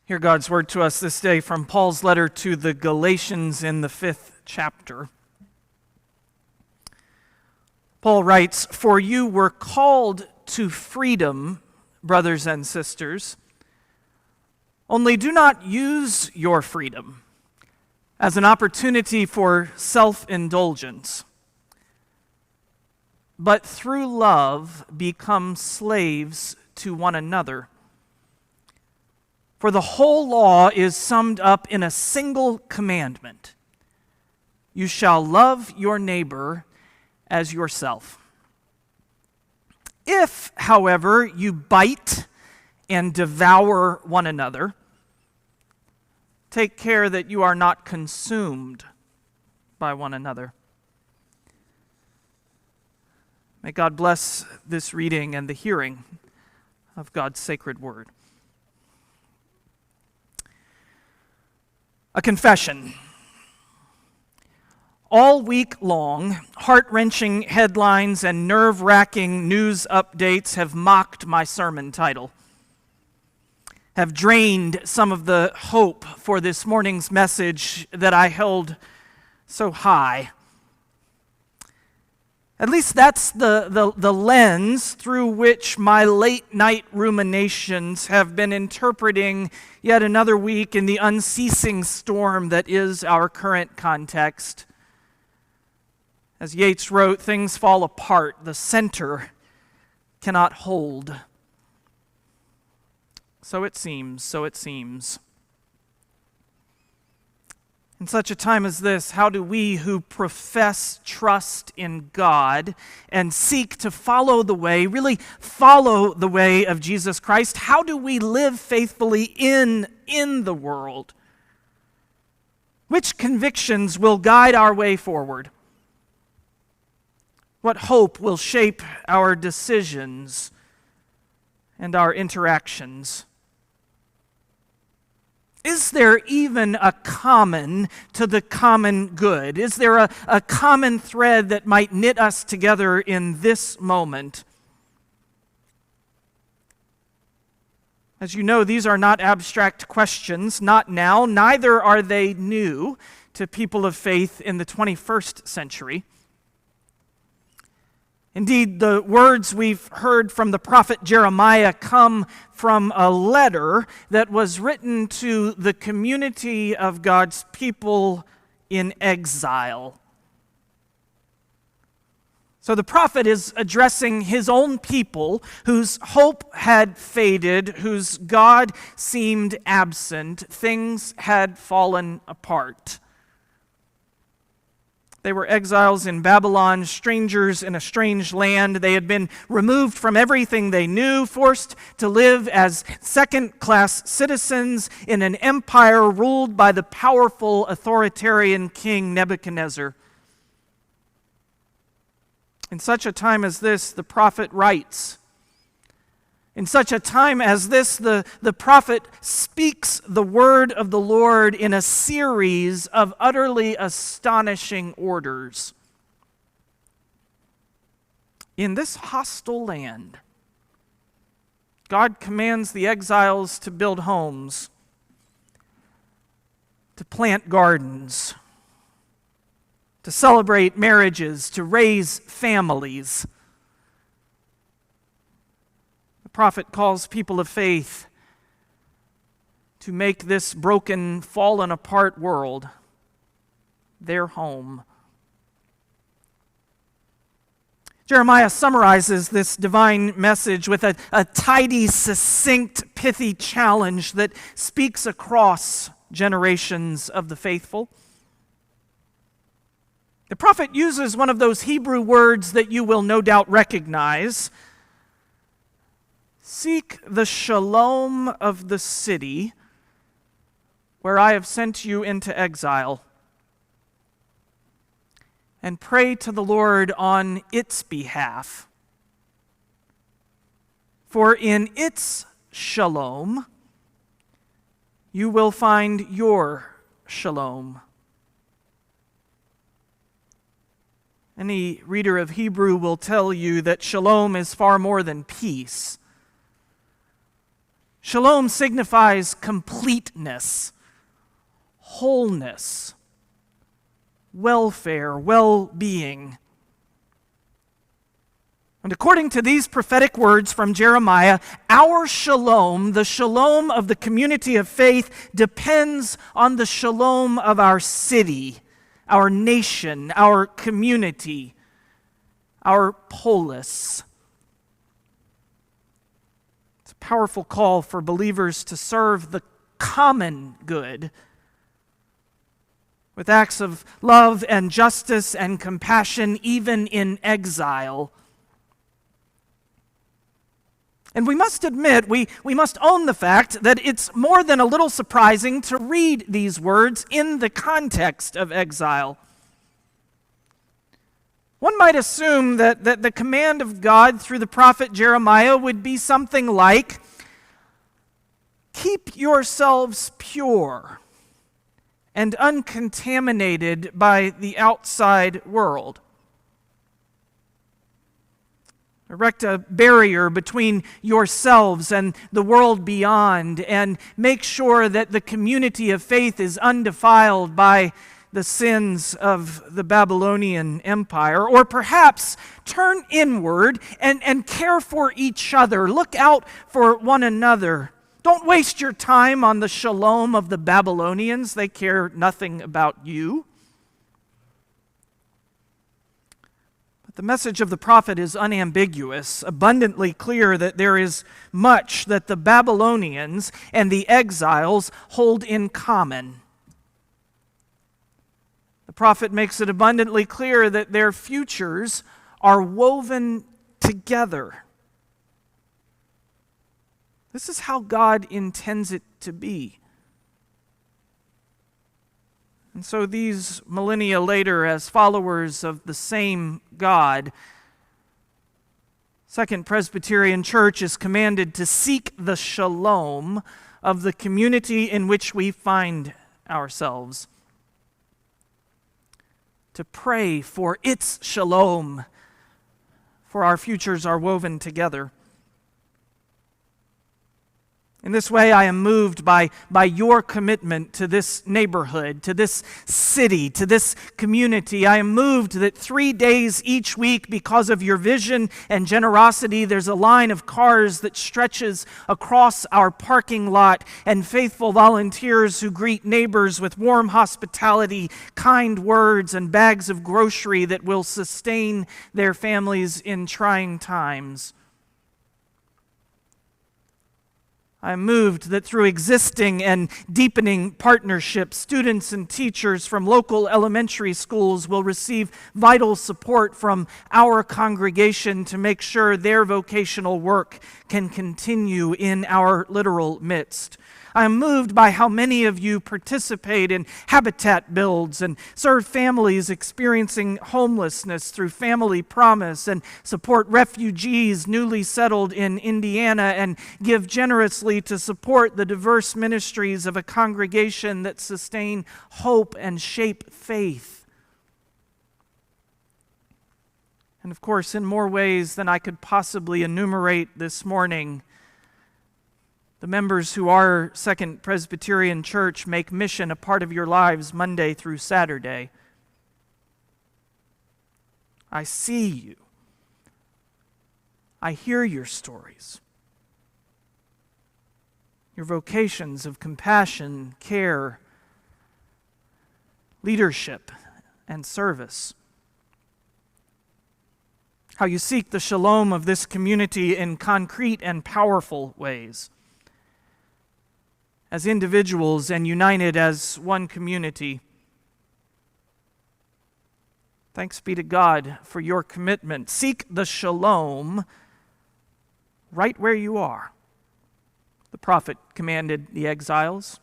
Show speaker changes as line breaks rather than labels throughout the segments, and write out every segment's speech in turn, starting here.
Hear God's word to us this day from Paul's letter to the Galatians in the 5th chapter. Paul writes, "For you were called to freedom, brothers and sisters. Only do not use your freedom as an opportunity for self-indulgence, but through love become slaves to one another. For the whole law is summed up in a single commandment: you shall love your neighbor as yourself. If, however, you bite and devour one another, take care that you are not consumed by one another." May God bless this reading and the hearing of God's sacred word. A confession. All week long, heart-wrenching headlines and nerve-wracking news updates have mocked my sermon title, have drained some of the hope for this morning's message that I held so high. At least that's the lens through which my late-night ruminations have been interpreting yet another week in the unceasing storm that is our current context. As Yeats wrote, things fall apart, the center cannot hold. So it seems. In such a time as this, how do we who profess trust in God and seek to follow the way, really follow the way of Jesus Christ, how do we live faithfully in the world? Which convictions will guide our way forward? What hope will shape our decisions and our interactions? Is there even a common to the common good? Is there a common thread that might knit us together in this moment? As you know, these are not abstract questions, not now, neither are they new to people of faith in the 21st century. Indeed, the words we've heard from the prophet Jeremiah come from a letter that was written to the community of God's people in exile. So the prophet is addressing his own people whose hope had faded, whose God seemed absent, things had fallen apart. They were exiles in Babylon, strangers in a strange land. They had been removed from everything they knew, forced to live as second-class citizens in an empire ruled by the powerful authoritarian king Nebuchadnezzar. In such a time as this, the prophet writes. In such a time as this, the prophet speaks the word of the Lord in a series of utterly astonishing orders. In this hostile land, God commands the exiles to build homes, to plant gardens, to celebrate marriages, to raise families. The prophet calls people of faith to make this broken, fallen apart world their home. Jeremiah summarizes this divine message with a tidy, succinct, pithy challenge that speaks across generations of the faithful. The prophet uses one of those Hebrew words that you will no doubt recognize. Seek the shalom of the city where I have sent you into exile, and pray to the Lord on its behalf. For in its shalom, you will find your shalom. Any reader of Hebrew will tell you that shalom is far more than peace. Shalom signifies completeness, wholeness, welfare, well-being. And according to these prophetic words from Jeremiah, our shalom, the shalom of the community of faith, depends on the shalom of our city, our nation, our community, our polis. It's a powerful call for believers to serve the common good with acts of love and justice and compassion, even in exile. And we must admit, we must own the fact that it's more than a little surprising to read these words in the context of exile. One might assume that the command of God through the prophet Jeremiah would be something like, keep yourselves pure and uncontaminated by the outside world. Erect a barrier between yourselves and the world beyond, and make sure that the community of faith is undefiled by the sins of the Babylonian Empire. Or perhaps turn inward and care for each other. Look out for one another. Don't waste your time on the shalom of the Babylonians. They care nothing about you. The message of the prophet is unambiguous, abundantly clear that there is much that the Babylonians and the exiles hold in common. The prophet makes it abundantly clear that their futures are woven together. This is how God intends it to be. And so these millennia later, as followers of the same God, Second Presbyterian Church is commanded to seek the shalom of the community in which we find ourselves, to pray for its shalom, for our futures are woven together. In this way, I am moved by your commitment to this neighborhood, to this city, to this community. I am moved that 3 days each week, because of your vision and generosity, there's a line of cars that stretches across our parking lot, and faithful volunteers who greet neighbors with warm hospitality, kind words, and bags of grocery that will sustain their families in trying times. I am moved that through existing and deepening partnerships, students and teachers from local elementary schools will receive vital support from our congregation to make sure their vocational work can continue in our literal midst. I am moved by how many of you participate in habitat builds and serve families experiencing homelessness through Family Promise, and support refugees newly settled in Indiana, and give generously to support the diverse ministries of a congregation that sustain hope and shape faith. And of course, in more ways than I could possibly enumerate this morning, the members who are Second Presbyterian Church make mission a part of your lives Monday through Saturday. I see you. I hear your stories. Your vocations of compassion, care, leadership, and service. How you seek the shalom of this community in concrete and powerful ways. As individuals and united as one community. Thanks be to God for your commitment. Seek the shalom right where you are. The prophet commanded the exiles.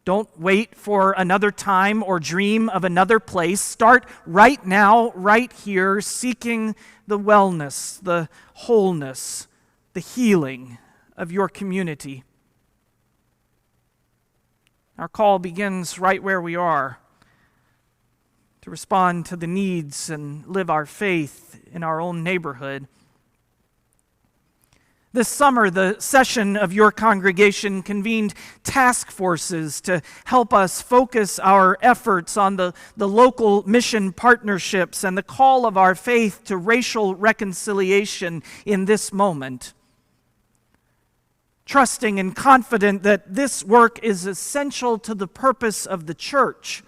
Don't wait for another time or dream of another place. Start right now, right here, seeking the wellness, the wholeness, the healing of your community. Our call begins right where we are, to respond to the needs and live our faith in our own neighborhood. This summer, the session of your congregation convened task forces to help us focus our efforts on the local mission partnerships and the call of our faith to racial reconciliation in this moment. Trusting and confident that this work is essential to the purpose of the church.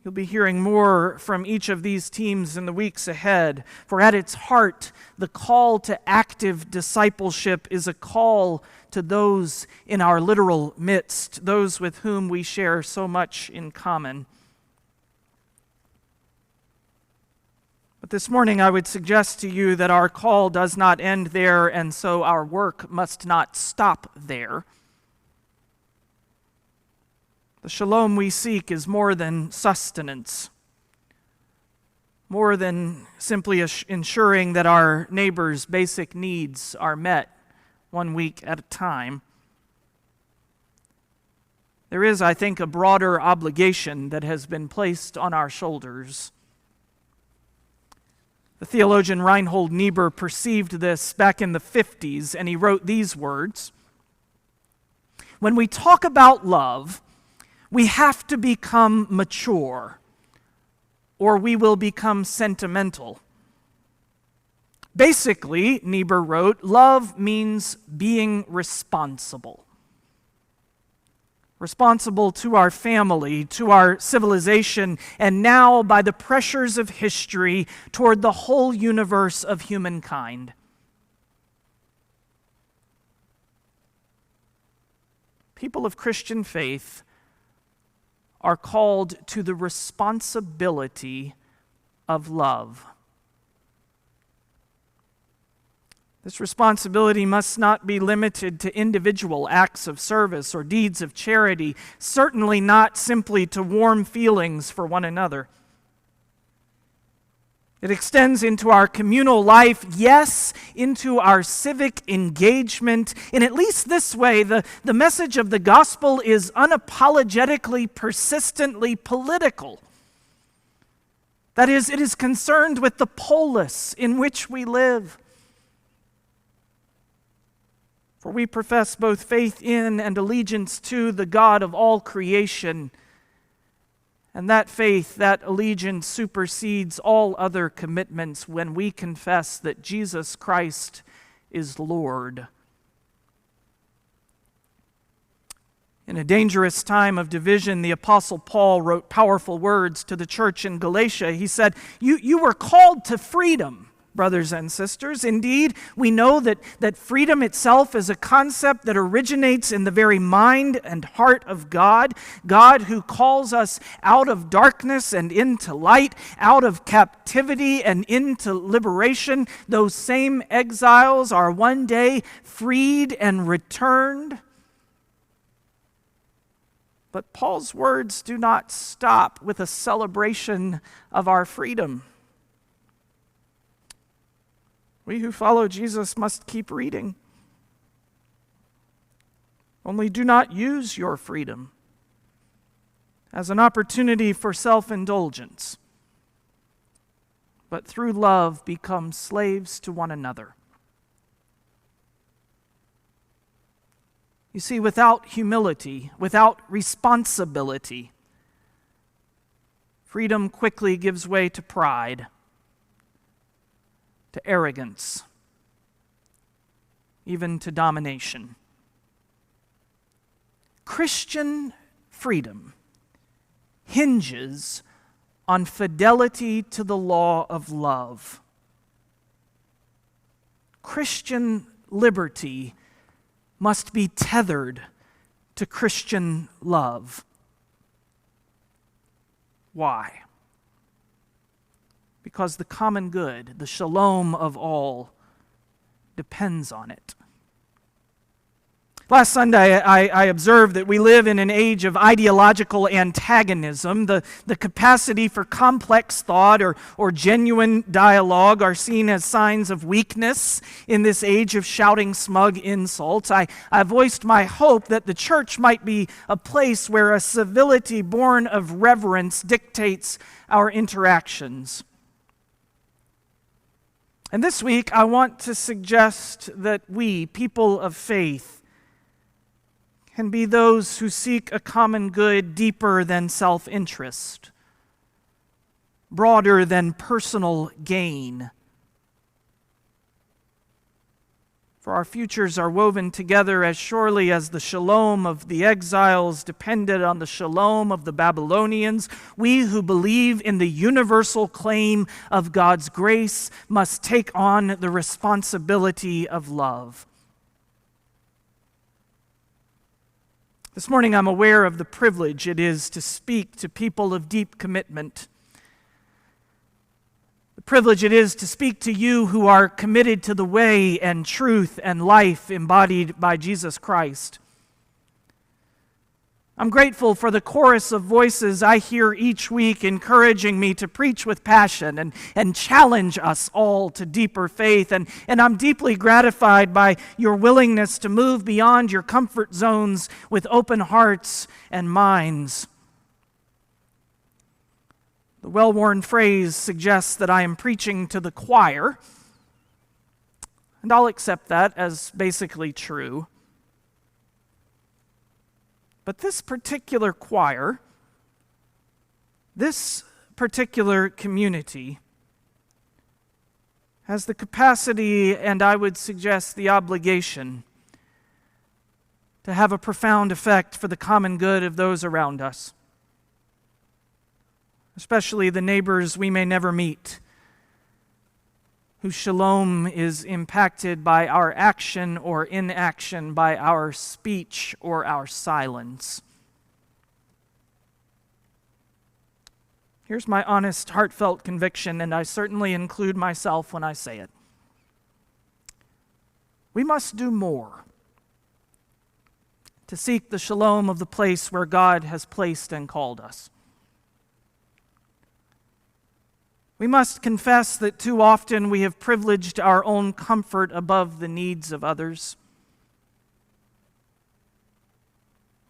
You'll be hearing more from each of these teams in the weeks ahead, for at its heart, the call to active discipleship is a call to those in our literal midst, those with whom we share so much in common. But this morning I would suggest to you that our call does not end there, and so our work must not stop there. The shalom we seek is more than sustenance, more than simply ensuring that our neighbor's basic needs are met 1 week at a time. There is, I think, a broader obligation that has been placed on our shoulders. The theologian Reinhold Niebuhr perceived this back in the 50s, and he wrote these words: "When we talk about love, we have to become mature, or we will become sentimental. Basically," Niebuhr wrote, "love means being responsible. Responsible to our family, to our civilization, and now, by the pressures of history, toward the whole universe of humankind." People of Christian faith are called to the responsibility of love. This responsibility must not be limited to individual acts of service or deeds of charity, certainly not simply to warm feelings for one another. It extends into our communal life, yes, into our civic engagement. In at least this way, the message of the gospel is unapologetically, persistently political. That is, it is concerned with the polis in which we live. For we profess both faith in and allegiance to the God of all creation. And that faith, that allegiance supersedes all other commitments when we confess that Jesus Christ is Lord. In a dangerous time of division, the Apostle Paul wrote powerful words to the church in Galatia. He said, You were called to freedom, brothers and sisters. Indeed, we know that freedom itself is a concept that originates in the very mind and heart of God, God who calls us out of darkness and into light, out of captivity and into liberation. Those same exiles are one day freed and returned. But Paul's words do not stop with a celebration of our freedom. We who follow Jesus must keep reading. Only do not use your freedom as an opportunity for self-indulgence, but through love become slaves to one another. You see, without humility, without responsibility, freedom quickly gives way to pride, to arrogance, even to domination. Christian freedom hinges on fidelity to the law of love. Christian liberty must be tethered to Christian love. Why? Because the common good, the shalom of all, depends on it. Last Sunday, I observed that we live in an age of ideological antagonism. The capacity for complex thought or genuine dialogue are seen as signs of weakness in this age of shouting smug insults. I voiced my hope that the church might be a place where a civility born of reverence dictates our interactions. And this week, I want to suggest that we, people of faith, can be those who seek a common good deeper than self-interest, broader than personal gain. For our futures are woven together as surely as the shalom of the exiles depended on the shalom of the Babylonians. We who believe in the universal claim of God's grace must take on the responsibility of love. This morning I'm aware of the privilege it is to speak to people of deep commitment. The privilege it is to speak to you who are committed to the way and truth and life embodied by Jesus Christ. I'm grateful for the chorus of voices I hear each week encouraging me to preach with passion and challenge us all to deeper faith. And I'm deeply gratified by your willingness to move beyond your comfort zones with open hearts and minds. The well-worn phrase suggests that I am preaching to the choir, and I'll accept that as basically true. But this particular choir, this particular community, has the capacity, and I would suggest the obligation, to have a profound effect for the common good of those around us, especially the neighbors we may never meet, whose shalom is impacted by our action or inaction, by our speech or our silence. Here's my honest, heartfelt conviction, and I certainly include myself when I say it. We must do more to seek the shalom of the place where God has placed and called us. We must confess that too often we have privileged our own comfort above the needs of others.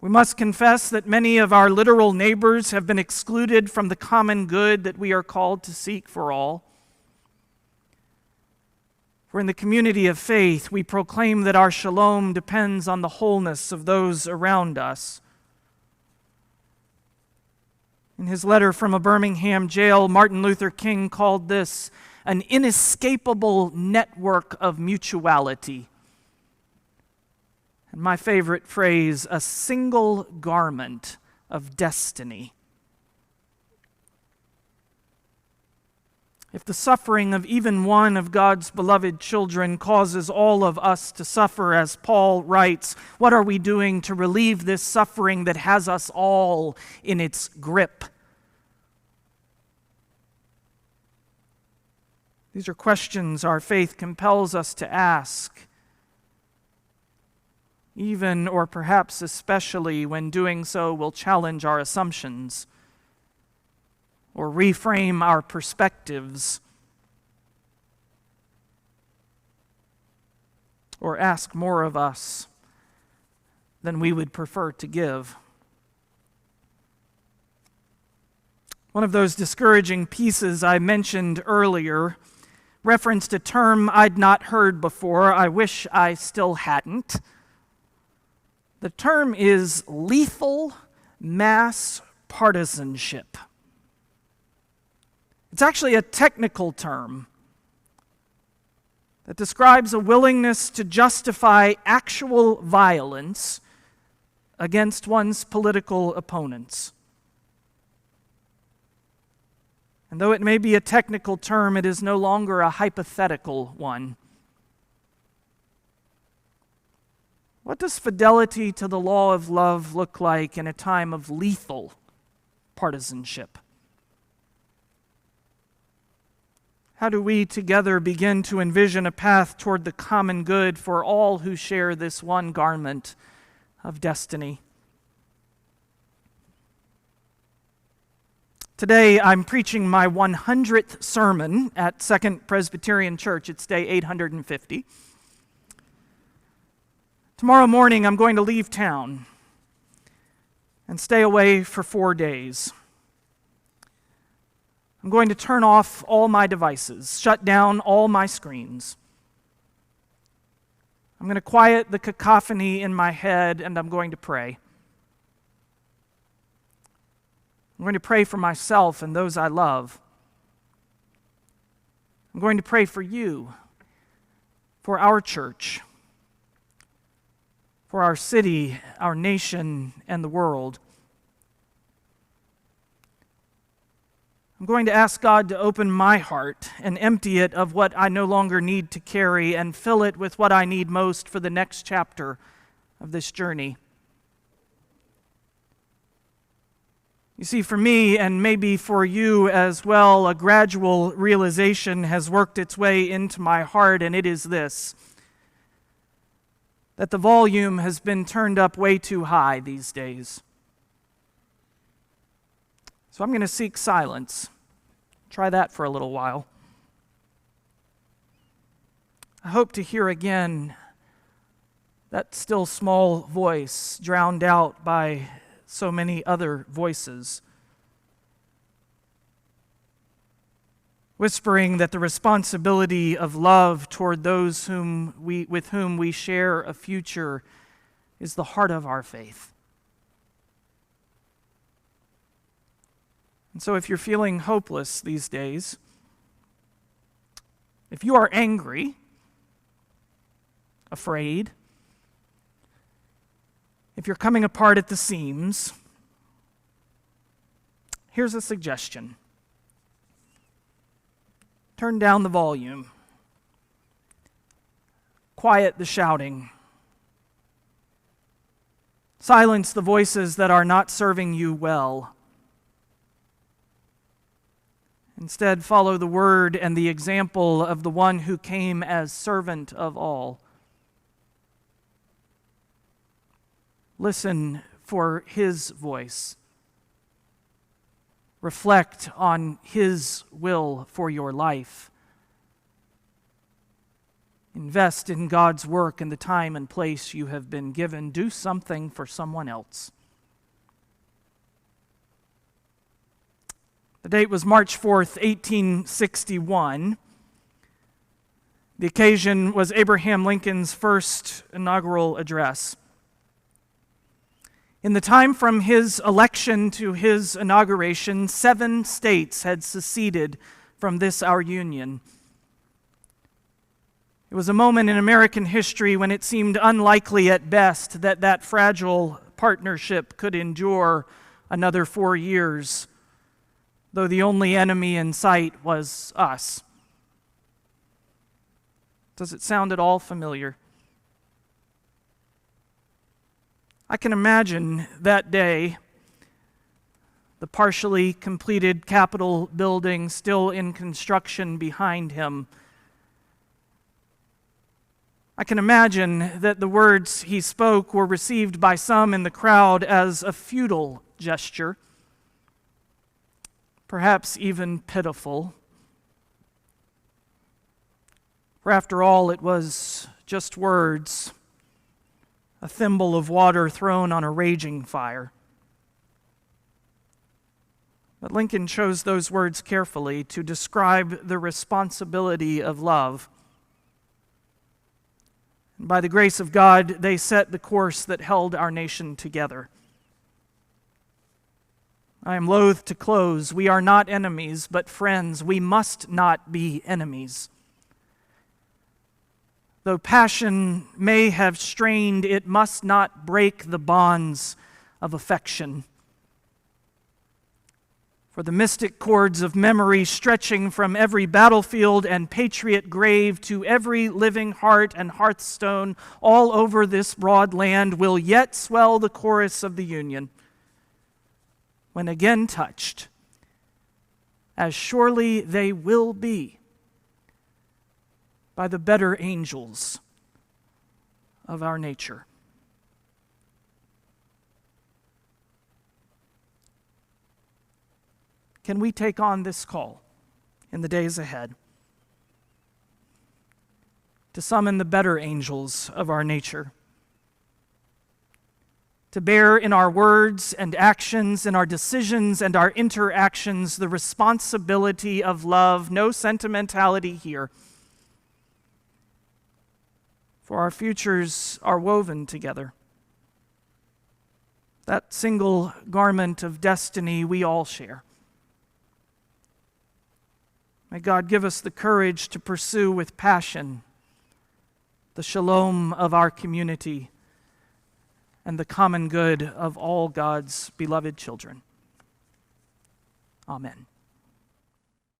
We must confess that many of our literal neighbors have been excluded from the common good that we are called to seek for all. For in the community of faith, we proclaim that our shalom depends on the wholeness of those around us. In his letter from a Birmingham jail, Martin Luther King called this an inescapable network of mutuality. And my favorite phrase, a single garment of destiny. If the suffering of even one of God's beloved children causes all of us to suffer, as Paul writes, what are we doing to relieve this suffering that has us all in its grip? These are questions our faith compels us to ask, even or perhaps especially when doing so will challenge our assumptions or reframe our perspectives, or ask more of us than we would prefer to give. One of those discouraging pieces I mentioned earlier referenced a term I'd not heard before. I wish I still hadn't. The term is lethal mass partisanship. It's actually a technical term that describes a willingness to justify actual violence against one's political opponents. And though it may be a technical term, it is no longer a hypothetical one. What does fidelity to the law of love look like in a time of lethal partisanship? How do we together begin to envision a path toward the common good for all who share this one garment of destiny? Today, I'm preaching my 100th sermon at Second Presbyterian Church. It's day 850. Tomorrow morning, I'm going to leave town and stay away for 4 days. I'm going to turn off all my devices, shut down all my screens. I'm going to quiet the cacophony in my head, and I'm going to pray. I'm going to pray for myself and those I love. I'm going to pray for you, for our church, for our city, our nation, and the world. I'm going to ask God to open my heart and empty it of what I no longer need to carry and fill it with what I need most for the next chapter of this journey. You see, for me, and maybe for you as well, a gradual realization has worked its way into my heart, and it is this: that the volume has been turned up way too high these days. So I'm going to seek silence. Try that for a little while. I hope to hear again that still small voice drowned out by so many other voices, whispering that the responsibility of love toward those with whom we share a future is the heart of our faith. And so if you're feeling hopeless these days, if you are angry, afraid, if you're coming apart at the seams, here's a suggestion. Turn down the volume. Quiet the shouting. Silence the voices that are not serving you well. Instead, follow the word and the example of the one who came as servant of all. Listen for his voice. Reflect on his will for your life. Invest in God's work in the time and place you have been given. Do something for someone else. The date was March 4th, 1861. The occasion was Abraham Lincoln's first inaugural address. In the time from his election to his inauguration, 7 states had seceded from this our union. It was a moment in American history when it seemed unlikely at best that that fragile partnership could endure another 4 years, though the only enemy in sight was us. Does it sound at all familiar? I can imagine that day, the partially completed Capitol building still in construction behind him. I can imagine that the words he spoke were received by some in the crowd as a futile gesture, perhaps even pitiful. For after all, it was just words, a thimble of water thrown on a raging fire. But Lincoln chose those words carefully to describe the responsibility of love. And by the grace of God, they set the course that held our nation together. I am loath to close. We are not enemies, but friends. We must not be enemies. Though passion may have strained, it must not break the bonds of affection. For the mystic cords of memory stretching from every battlefield and patriot grave to every living heart and hearthstone all over this broad land will yet swell the chorus of the Union. When again touched, as surely they will be, by the better angels of our nature. Can we take on this call in the days ahead to summon the better angels of our nature, to bear in our words and actions, in our decisions and our interactions, the responsibility of love. No sentimentality here. For our futures are woven together. That single garment of destiny we all share. May God give us the courage to pursue with passion the shalom of our community and the common good of all God's beloved children. Amen.